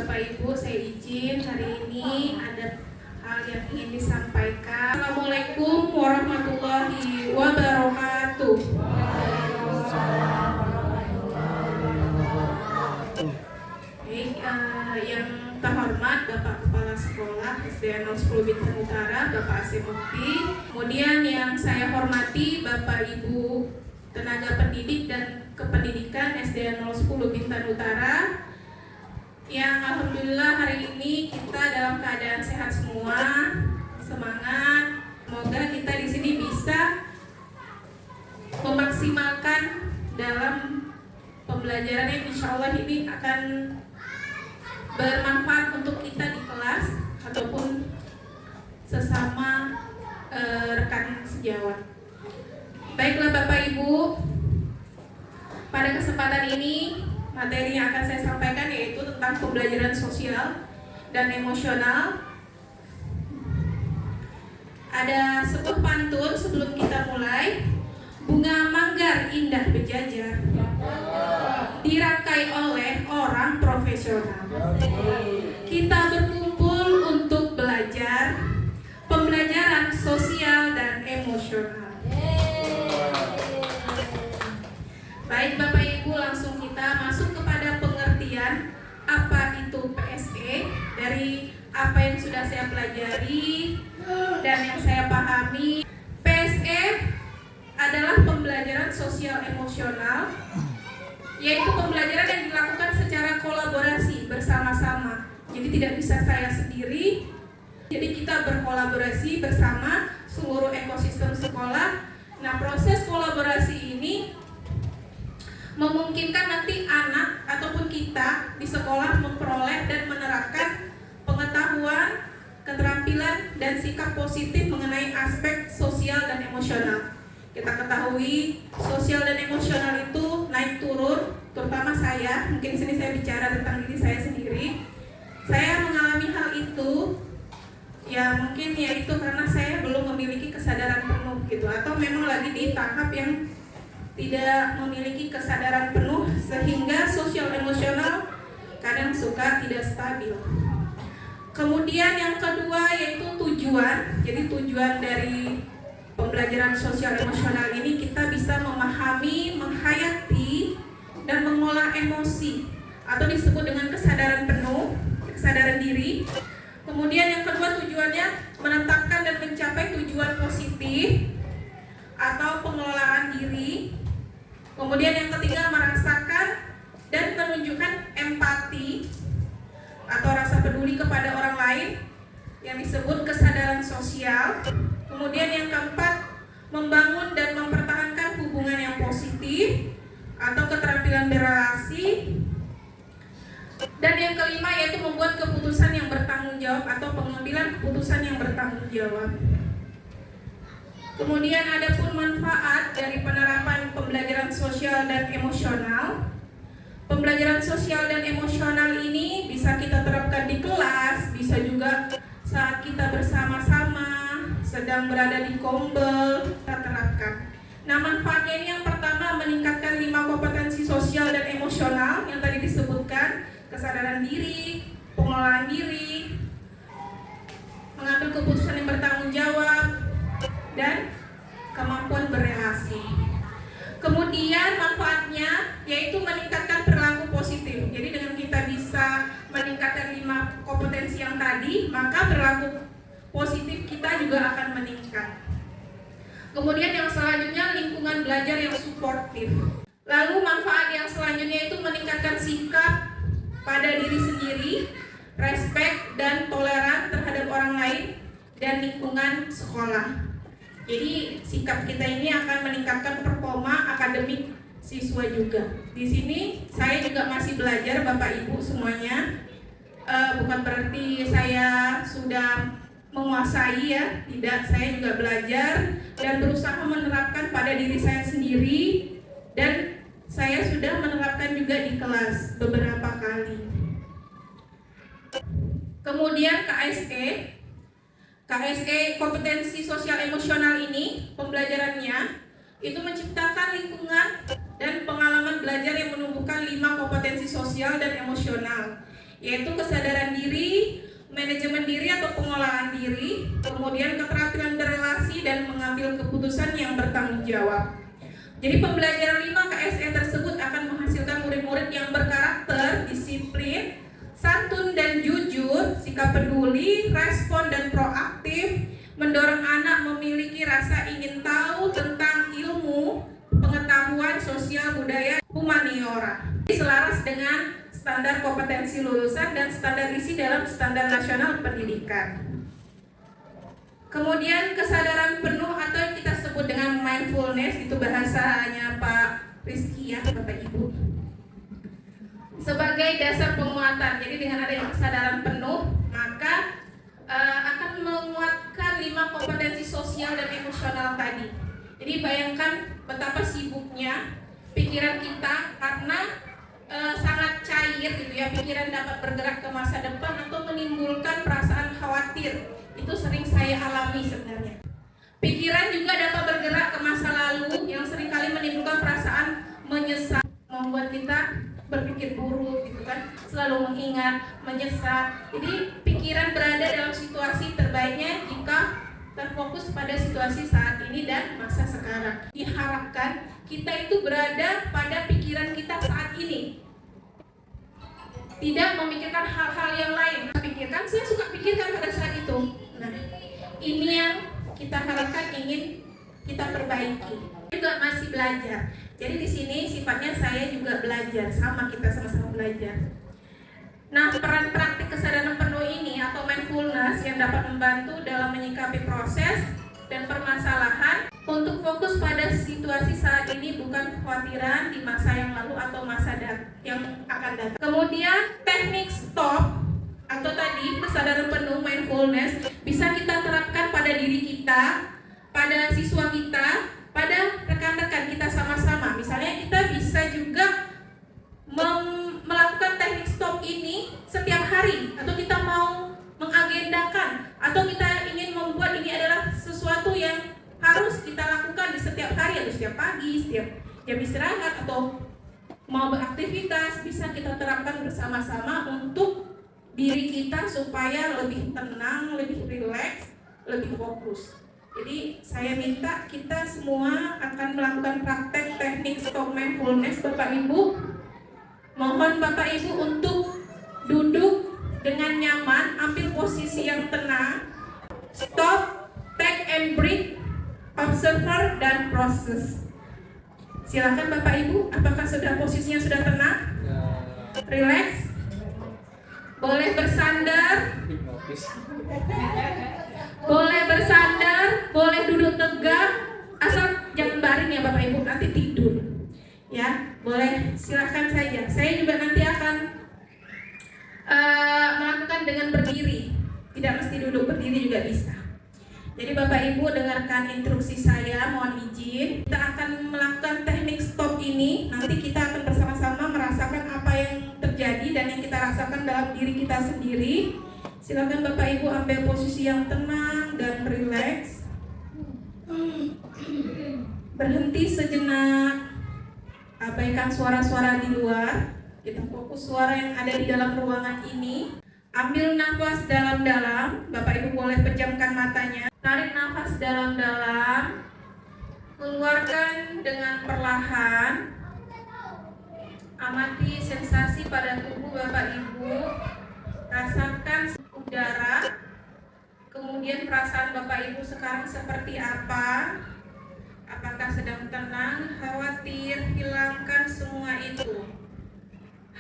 Bapak Ibu, saya izin hari ini ada hal yang ingin disampaikan. Assalamualaikum warahmatullahi wabarakatuh. Baik, yang terhormat Bapak Kepala Sekolah SD 010 Bintan Utara, Bapak Asep Mukti. Kemudian yang saya hormati Bapak Ibu tenaga pendidik dan kependidikan SD 010 Bintan Utara, yang alhamdulillah hari ini kita dalam keadaan sehat semua, semangat. Semoga kita di sini bisa memaksimalkan dalam pembelajaran yang insya Allah ini akan bermanfaat untuk kita di kelas ataupun sesama rekan sejawat. Baiklah Bapak Ibu, pada kesempatan ini materi yang akan saya sampaikan yaitu tentang pembelajaran sosial dan emosional. Ada sebuah pantun sebelum kita mulai. Bunga manggar indah berjajar, dirangkai oleh orang profesional. Kita berkumpul untuk belajar pembelajaran sosial dan emosional. Baik Bapak Ibu, langsung kita masuk kepada pengertian apa itu PSE dari apa yang sudah saya pelajari dan yang saya pahami. PSE adalah pembelajaran sosial emosional, yaitu pembelajaran yang dilakukan secara kolaborasi bersama-sama. Jadi tidak bisa saya sendiri, jadi kita berkolaborasi bersama seluruh ekosistem sekolah. Nah, proses kolaborasi ini memungkinkan nanti anak ataupun kita di sekolah memperoleh dan menerapkan pengetahuan, keterampilan, dan sikap positif mengenai aspek sosial dan emosional. Kita ketahui sosial dan emosional itu naik turun, terutama saya. Mungkin di sini saya bicara tentang diri saya sendiri. Saya mengalami hal itu, ya mungkin ya itu karena saya belum memiliki kesadaran penuh gitu, atau memang lagi di tahap yang tidak memiliki kesadaran penuh sehingga sosial emosional kadang suka tidak stabil. Kemudian yang kedua yaitu tujuan. Jadi tujuan dari pembelajaran sosial emosional ini kita bisa memahami, menghayati, dan mengolah emosi atau disebut dengan kesadaran penuh, kesadaran diri. Kemudian yang kedua tujuannya menetapkan dan mencapai tujuan positif atau pengelolaan diri. Kemudian yang ketiga merasakan dan menunjukkan empati atau rasa peduli kepada orang lain yang disebut kesadaran sosial. Kemudian yang keempat membangun dan mempertahankan hubungan yang positif atau keterampilan berrelasi. Dan yang kelima yaitu membuat keputusan yang bertanggung jawab atau pengambilan keputusan yang bertanggung jawab. Kemudian ada pun manfaat dari penerapan pembelajaran sosial dan emosional. Pembelajaran sosial dan emosional ini bisa kita terapkan di kelas, bisa juga saat kita bersama-sama, sedang berada di kombel, kita terapkan. Nah, manfaatnya ini yang pertama meningkatkan 5 kompetensi sosial dan emosional yang tadi disebutkan, kesadaran diri, pengelolaan diri, mengambil keputusan yang bertanggung jawab, dan kemampuan berrelasi. Kemudian manfaatnya yaitu meningkatkan perilaku positif. Jadi dengan kita bisa meningkatkan 5 kompetensi yang tadi, maka perilaku positif kita juga akan meningkat. Kemudian yang selanjutnya lingkungan belajar yang suportif. Lalu manfaat yang selanjutnya itu meningkatkan sikap pada diri sendiri, respek dan toleran terhadap orang lain dan lingkungan sekolah. Jadi sikap kita ini akan meningkatkan performa akademik siswa juga. Di sini saya juga masih belajar Bapak Ibu semuanya. Bukan berarti saya sudah menguasai ya, tidak. Saya juga belajar dan berusaha menerapkan pada diri saya sendiri, dan saya sudah menerapkan juga di kelas beberapa kali. Kemudian KSE kompetensi sosial emosional ini pembelajarannya itu menciptakan lingkungan dan pengalaman belajar yang menumbuhkan 5 kompetensi sosial dan emosional. yaitu kesadaran diri, manajemen diri atau pengolahan diri, kemudian keterampilan berrelasi dan mengambil keputusan yang bertanggung jawab. Jadi pembelajaran 5 KSE tersebut akan menghasilkan murid-murid yang berkarakter, disiplin, santun dan jujur, sikap peduli, respon dan proaktif, mendorong anak memiliki rasa ingin tahu tentang ilmu, pengetahuan, sosial, budaya, humaniora. Selaras dengan standar kompetensi lulusan dan standar isi dalam standar nasional pendidikan. Kemudian kesadaran penuh atau kita sebut dengan mindfulness, itu bahasanya Pak Rizky ya, Bapak Ibu. Sebagai dasar penguatan, jadi dengan adanya kesadaran penuh, maka akan menguatkan 5 kompetensi sosial dan emosional tadi. Jadi bayangkan betapa sibuknya pikiran kita karena sangat cair gitu ya, pikiran dapat bergerak ke masa depan atau menimbulkan perasaan khawatir. Itu sering saya alami sebenarnya. Pikiran juga dapat bergerak ke masa lalu yang seringkali menimbulkan perasaan menyesal, membuat kita berpikir buruk gitu kan, selalu mengingat, menyesal. Jadi pikiran berada dalam situasi terbaiknya jika terfokus pada situasi saat ini dan masa sekarang. Diharapkan kita itu berada pada pikiran kita saat ini, tidak memikirkan hal-hal yang lain. Pikirkan, saya suka pikirkan pada saat itu. Nah, ini yang kita harapkan ingin kita perbaiki. Juga masih belajar. Jadi di sini sifatnya saya juga belajar, sama kita sama-sama belajar. Nah, peran praktik kesadaran penuh ini atau mindfulness yang dapat membantu dalam menyikapi proses dan permasalahan untuk fokus pada situasi saat ini, bukan kekhawatiran di masa yang lalu atau masa yang akan datang. Kemudian teknik stop atau tadi kesadaran penuh mindfulness bisa kita terapkan pada diri kita, pada siswa kita, pada rekan-rekan kita sama-sama. Misalnya kita bisa juga melakukan teknik stop ini setiap hari, atau kita mau mengagendakan, atau kita ingin membuat ini adalah sesuatu yang harus kita lakukan di setiap hari, atau setiap pagi, setiap jam istirahat, atau mau beraktivitas, bisa kita terapkan bersama-sama untuk diri kita supaya lebih tenang, lebih rileks, lebih fokus. Jadi saya minta kita semua akan melakukan praktek teknik stop mindfulness. Bapak Ibu, mohon Bapak Ibu untuk duduk dengan nyaman, ambil posisi yang tenang, stop, take and breathe, observer dan proses. Silakan Bapak Ibu, apakah sudah posisinya sudah tenang? Relax? Boleh bersandar? Boleh bersandar, boleh duduk tegak, asal jangan baring ya Bapak Ibu, nanti tidur. Ya, boleh, silakan saja. Saya juga nanti akan melakukan dengan berdiri, tidak mesti duduk, berdiri juga bisa. Jadi Bapak Ibu dengarkan instruksi saya, mohon izin. Kita akan melakukan teknik stop ini. Nanti kita akan bersama-sama merasakan apa yang terjadi dan yang kita rasakan dalam diri kita sendiri. Silakan Bapak Ibu ambil posisi yang tenang dan rileks. Berhenti sejenak. Abaikan suara-suara di luar. Kita fokus suara yang ada di dalam ruangan ini. Ambil nafas dalam-dalam. Bapak Ibu boleh pejamkan matanya. Tarik nafas dalam-dalam. Keluarkan dengan perlahan. Amati sensasi pada tubuh Bapak Ibu. Rasakan udara. Kemudian perasaan Bapak Ibu sekarang seperti apa? Apakah sedang tenang, khawatir? Hilangkan semua itu.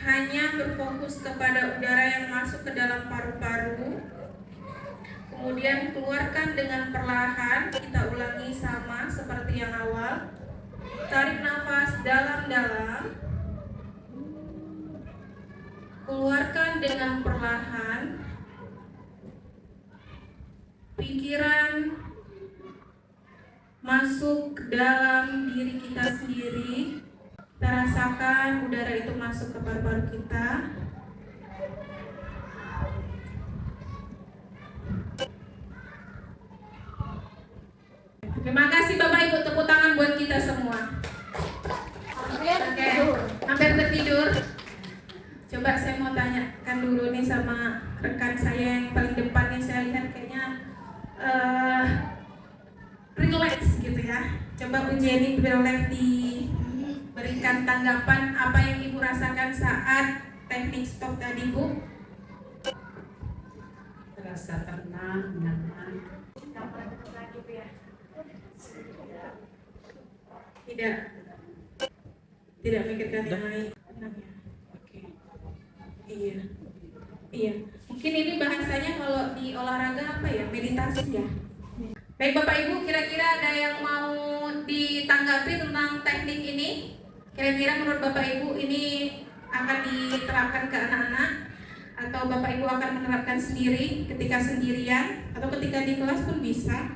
Hanya berfokus kepada udara yang masuk ke dalam paru-paru. Kemudian keluarkan dengan perlahan. Kita ulangi sama seperti yang awal. Tarik nafas dalam-dalam. Keluarkan dengan perlahan. Pikiran masuk ke dalam diri kita sendiri. Kita rasakan udara itu masuk ke paru-paru kita. Terima kasih Bapak Ibu, tepuk tangan buat kita semua. Oke, hampir tertidur. Coba saya mau tanya, dijelaskan dulu nih sama rekan saya yang paling depan nih, saya lihat kayaknya relax gitu ya. Coba Bu Jenny boleh diberikan tanggapan apa yang Ibu rasakan saat teknik stop tadi, Bu? Terasa tenang, nyaman. Tidak mikirkan yang lain. Oke. Iya. Mungkin ini bahasanya kalau di olahraga apa ya? Meditasi ya. Baik Bapak Ibu, kira-kira ada yang mau ditanggapi tentang teknik ini? Kira-kira menurut Bapak Ibu ini akan diterapkan ke anak-anak atau Bapak Ibu akan menerapkan sendiri ketika sendirian atau ketika di kelas pun bisa?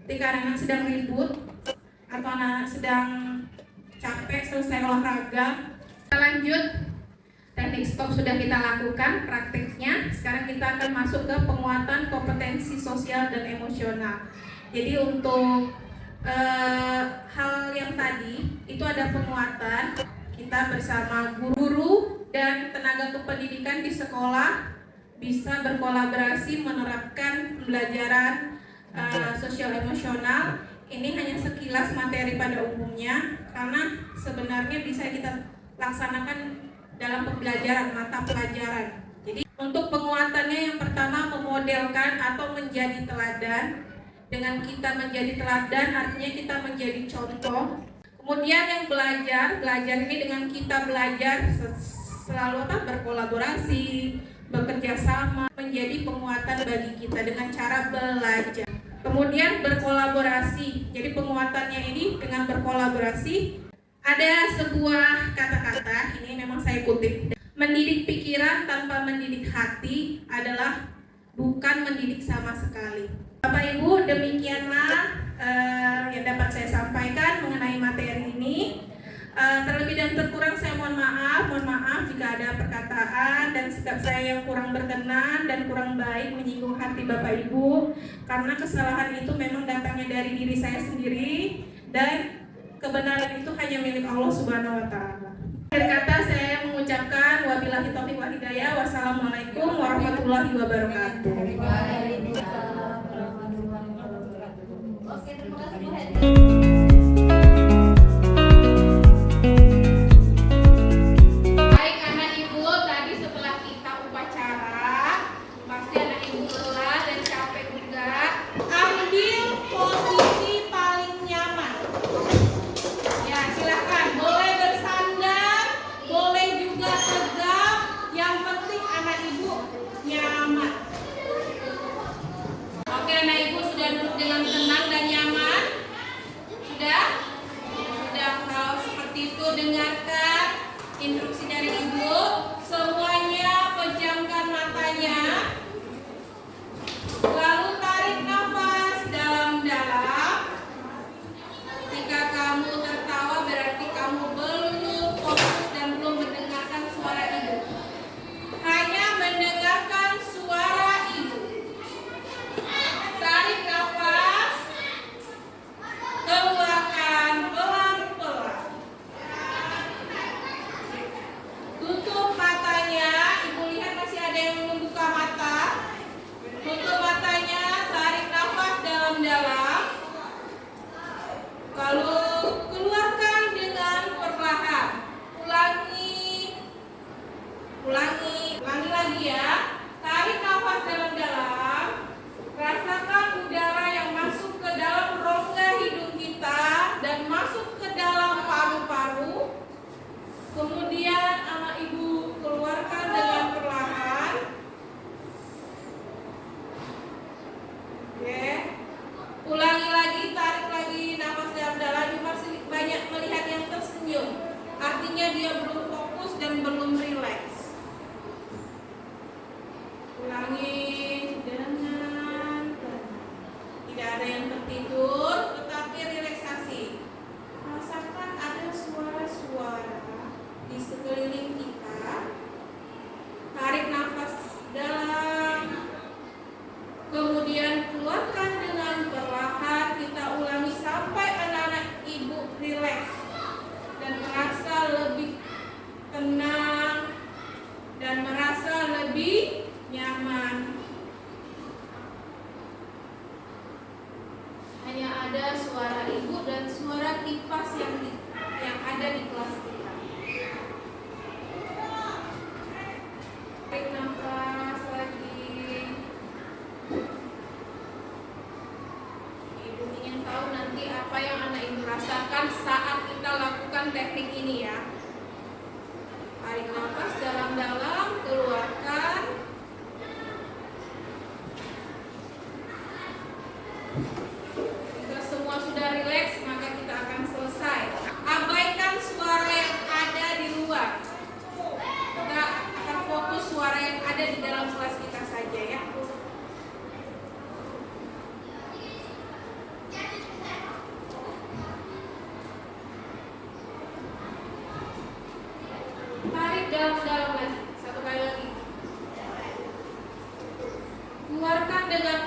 Ketika anak-anak sedang ribut atau anak sedang capek selesai olahraga. Kita lanjut. Teknik stop sudah kita lakukan praktiknya. Sekarang kita akan masuk ke penguatan kompetensi sosial dan emosional. Jadi untuk hal yang tadi itu ada penguatan. Kita bersama guru dan tenaga kependidikan di sekolah bisa berkolaborasi menerapkan pembelajaran sosial emosional. Ini hanya sekilas materi pada umumnya, karena sebenarnya bisa kita laksanakan dalam pembelajaran mata pelajaran. Jadi untuk penguatannya yang pertama memodelkan atau menjadi teladan. Dengan kita menjadi teladan artinya kita menjadi contoh. Kemudian yang belajar ini dengan kita belajar selalu berkolaborasi, bekerja sama, menjadi penguatan bagi kita dengan cara belajar. Kemudian berkolaborasi. Jadi penguatannya ini dengan berkolaborasi. Ada sebuah kata-kata, ini memang saya kutip. Mendidik pikiran tanpa mendidik hati adalah bukan mendidik sama sekali. Bapak Ibu, demikianlah yang dapat saya sampaikan mengenai materi ini. Terlebih dan terkurang saya mohon maaf jika ada perkataan dan sikap saya yang kurang berkenan dan kurang baik menyinggung hati Bapak Ibu, karena kesalahan itu memang datangnya dari diri saya sendiri dan kebenaran itu hanya milik Allah Subhanahu wa taala. Akhir kata saya mengucapkan wabillahi taufiq wal hidayah. Wassalamualaikum warahmatullahi wabarakatuh. Oke, terima kasih Bu Hedi. Baik anak ibu, tadi setelah kita upacara, pasti anak ibu lelah dan capek juga. Ambil posisi paling nyaman. Ya, silakan. Boleh bersandar, boleh juga tegap. Yang penting anak ibu nyaman. Oke, anak ibu sudah duduk dengan tenang dan nyaman. Sudah? Kalau seperti itu dengarkan instruksi dari ibu. Semuanya pejamkan matanya. Lalu tarik nafas dalam-dalam. Jika kamu tertawa berarti kamu belum fokus dan belum mendengarkan suara ibu. Hanya mendengarkan suara ibu. Tarik nafas. Keluarkan pelan-pelan. Tutup matanya. Ibu lihat masih ada yang membuka mata. Tutup matanya. Tarik nafas dalam-dalam. Lalu keluarkan dengan perlahan. Ulangi lagi ya. Tarik nafas dalam-dalam. Rasakan udara yang masuk ke dalam rongga hidung kita dan masuk ke dalam paru-paru. Kemudian anak ibu keluarkan dengan perlahan. Oke. Ulangi lagi, tarik lagi nafas dalam-dalam. Ibu masih banyak melihat yang tersenyum. Artinya dia belum fokus dan belum rileks. Ulangi dengan tenang. Tidak ada yang tertidur, tetapi relaksasi. Rasakan ada suara-suara di sekeliling kita. Tarik nafas dalam. Kemudian keluarkan dengan perlahan. Kita ulangi sampai anak-anak ibu rileks dan merasa lebih tenang dan merasa lebih Jika semua sudah rileks, maka kita akan selesai. Abaikan suara yang ada di luar. Kita akan fokus suara yang ada di dalam kelas kita saja ya. Tarik dalam-dalam lagi. Satu kali lagi. Keluarkan dengan